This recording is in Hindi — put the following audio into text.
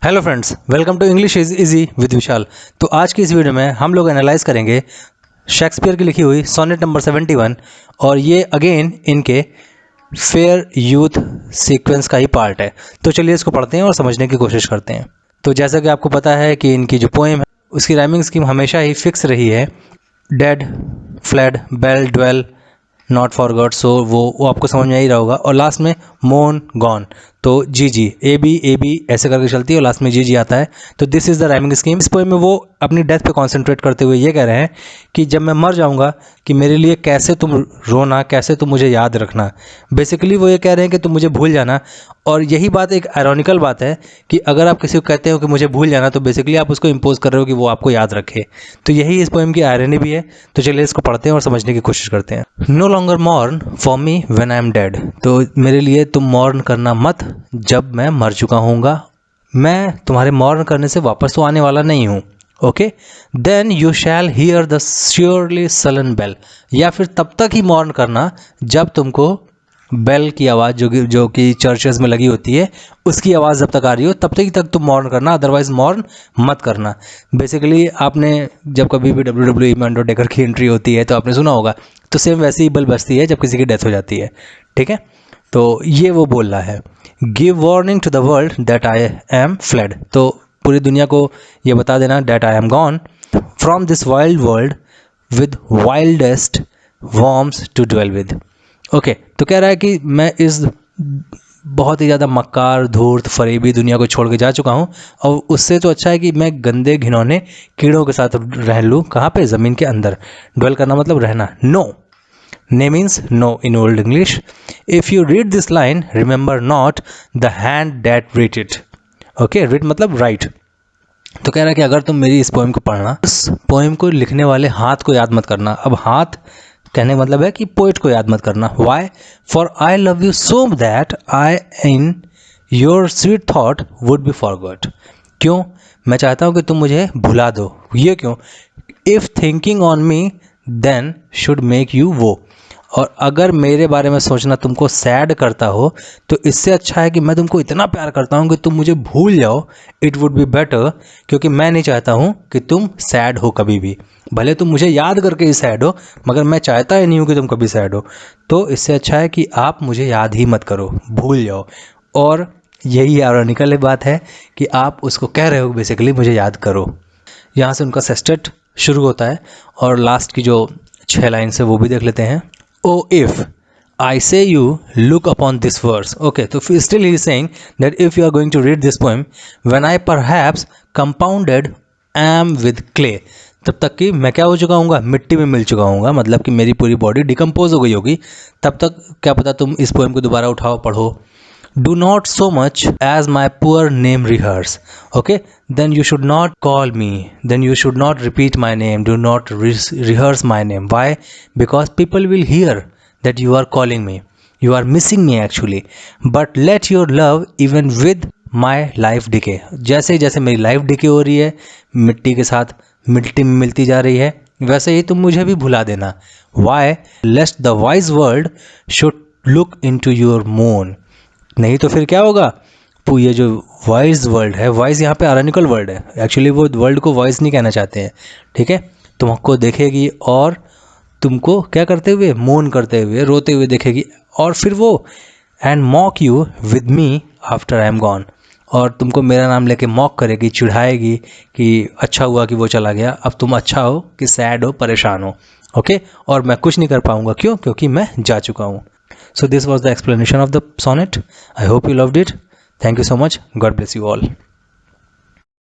Hello friends, welcome to English is easy with Vishal. तो आज की इस वीडियो में हम लोग एनालाइज करेंगे शेक्सपियर की लिखी हुई सोनेट नंबर 71 और ये अगेन इनके फेयर यूथ सीक्वेंस का ही पार्ट है। तो चलिए इसको पढ़ते हैं और समझने की कोशिश करते हैं। तो जैसा कि आपको पता है कि इनकी जो पोएम है उसकी राइमिंग स्कीम हमेशा ही फिक्स रही है, dead, fled, bell, dwell, not forgot. So वो आपको समझ में ही रहा होगा। और लास्ट में मोन, गॉन, तो जी ए बी ऐसे करके चलती है और लास्ट में जी आता है। तो this is the rhyming scheme. इस पोएम में वो अपनी डेथ पे कॉन्सेंट्रेट करते हुए ये कह रहे हैं कि जब मैं मर जाऊंगा कि मेरे लिए कैसे तुम रोना, कैसे तुम मुझे याद रखना। बेसिकली वो ये कह रहे हैं कि तुम मुझे भूल जाना। और यही बात एक आयरॉनिकल बात है कि अगर आप किसी को कहते हो कि मुझे भूल जाना तो बेसिकली आप उसको इम्पोज कर रहे हो कि वो आपको याद रखे। तो यही इस पोएम की आयरनी भी है। तो चलिए इसको पढ़ते हैं और समझने की कोशिश करते हैं। No longer mourn for me when I am dead. तो मेरे लिए तुम मॉर्न करना मत जब मैं मर चुका हूँगा। मैं तुम्हारे मॉर्न करने से वापस तो आने वाला नहीं हूँ। Okay, then you shall hear the surely sullen bell. या फिर तब तक ही मॉर्न करना जब तुमको बेल की आवाज़ जो कि चर्चेस में लगी होती है उसकी आवाज़ जब तक आ रही हो तब तक तुम मॉर्न करना, अदरवाइज मॉर्न मत करना। बेसिकली आपने जब कभी भी WWE में अंडरटेकर की एंट्री होती है तो आपने सुना होगा, तो सेम वैसे ही बेल बजती है जब किसी की डेथ हो जाती है। ठीक है, तो ये वो बोल रहा है, give warning to the world that I am fled. तो पूरी दुनिया को ये बता देना that I am gone from this wild world with wildest worms to dwell with. Okay, तो कह रहा है कि मैं इस बहुत ही ज़्यादा मक्कार, धूर्त, फरेबी दुनिया को छोड़ के जा चुका हूँ और उससे तो अच्छा है कि मैं गंदे घिनौने कीड़ों के साथ रह लूँ। कहाँ पे? ज़मीन के अंदर। ड्वेल करना मतलब रहना। नो, ने means no in old English. If you read this line remember not the hand that read it. Okay, read मतलब राइट। तो कह रहा है कि अगर तुम मेरी इस पोएम को पढ़ना, इस पोएम को लिखने वाले हाथ को याद मत करना। अब हाथ कहने का मतलब है कि पोएट को याद मत करना। Why? For I love you so that I in your sweet thought would be forgot. क्यों? मैं चाहता हूँ कि तुम मुझे भुला दो। ये क्यों? If thinking on me then should make you woe. और अगर मेरे बारे में सोचना तुमको सैड करता हो तो इससे अच्छा है कि मैं तुमको इतना प्यार करता हूँ कि तुम मुझे भूल जाओ। इट वुड बी बेटर, क्योंकि मैं नहीं चाहता हूँ कि तुम सैड हो कभी भी। भले तुम मुझे याद करके ही सैड हो, मगर मैं चाहता ही नहीं हूँ कि तुम कभी सैड हो। तो इससे अच्छा है कि आप मुझे याद ही मत करो, भूल जाओ। और यही आयरॉनिकल बात है कि आप उसको कह रहे हो बेसिकली मुझे याद करो। यहाँ से उनका सेस्टेट शुरू होता है और लास्ट की जो 6 लाइन से वो भी देख लेते हैं। Oh, if I say you look upon this verse. Okay, so still he is saying that if you are going to read this poem, when I perhaps compounded am with clay. तब तक कि मैं क्या हो चुका हूँगा? मिट्टी में मिल चुका हूँगा, मतलब कि मेरी पूरी बॉडी डिकम्पोज हो गई होगी। तब तक क्या पता तुम इस पोएम को दोबारा उठाओ, पढ़ो। Do not so much as my poor name rehearse. Okay, then you should not call me, then you should not repeat my name, do not rehearse my name. Why? Because people will hear that you are calling me, you are missing me actually. But let your love even with my life decay. जैसे जैसे मेरी लाइफ डिके हो रही है, मिट्टी के साथ मिट्टी में मिलती जा रही है, वैसे ही तुम मुझे भी भुला देना। Why? Lest the wise world should look into your moon. नहीं तो फिर क्या होगा? ये जो वाइज वर्ल्ड है, वाइज यहाँ पे आयरॉनिकल वर्ड है, एक्चुअली वो वर्ल्ड को वाइज नहीं कहना चाहते हैं। ठीक है, तुमको देखेगी और तुमको क्या करते हुए? मोन करते हुए, रोते हुए देखेगी। और फिर वो and mock you with me after I am gone. और तुमको मेरा नाम लेके मॉक करेगी, चिढ़ाएगी कि अच्छा हुआ कि वो चला गया, अब तुम अच्छा हो कि सैड हो, परेशान हो। ओके, और मैं कुछ नहीं कर पाऊँगा। क्यों? क्योंकि मैं जा चुका हूँ। So this was the explanation of the sonnet. I hope you loved it. Thank you so much. God bless you all.